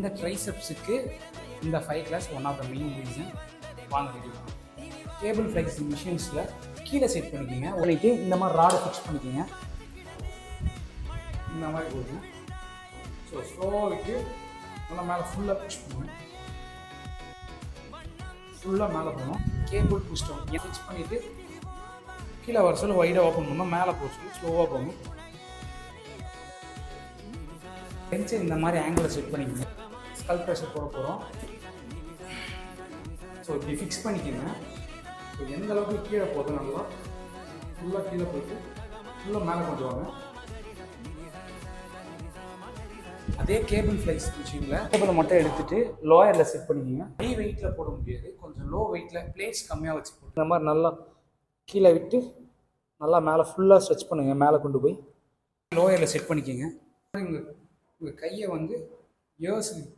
இந்த ட்ரைசெப்ஸுக்கு இந்த 5 class one of the main reason. வாங்க வீடியோ. கேபிள் ஃப்ளெக்ஸிங் மிஷின்ஸில் கீழே செட் பண்ணிக்கிங்க. உனக்கு இந்த மாதிரி ராடை ஃபிக்ஸ் பண்ணிக்கிங்க. இந்த மாதிரி போகுது. ஸோ ஸ்லோவாக விட்டு நல்லா மேலே ஃபுல்லாக புஷ் பண்ணுவேன். ஃபுல்லாக மேலே போகணும். கேபிள் புஷ்டம் ஃபிக்ஸ் பண்ணிவிட்டு கீழே வர சொல்ல வைடாக ஓப்பன் பண்ணணும். மேலே போக சொல்லி ஸ்லோவாக போகணும். பெஞ்சை இந்த மாதிரி ஆங்கிளில் செட் பண்ணிக்கோங்க. ஸ்கல் ப்ரெஷர் போட போகிறோம். ஸோ இப்படி ஃபிக்ஸ் பண்ணிக்கோங்க. ஸோ எந்த அளவுக்கு கீழே போதும் நல்லா ஃபுல்லாக கீழே போயிட்டு ஃபுல்லாக மேலே கொண்டு வாங்க. அதே கேபிள் ஃப்ளெக்ஸ் மிஷினில் கேபிளை மட்டும் எடுத்துகிட்டு லோயரில் செட் பண்ணிக்கோங்க. ஹை வெயிட்டில் போட முடியாது, கொஞ்சம் லோ வெயிட்டில் பிளேட்ஸ் கம்மியாக வச்சு போட்டு இந்த மாதிரி நல்லா கீழே விட்டு நல்லா மேலே ஃபுல்லாக ஸ்ட்ரெச் பண்ணுங்கள். மேலே கொண்டு போய் லோயரில் செட் பண்ணிக்கோங்க. உங்கள் கையை வந்து இயர்ஸ்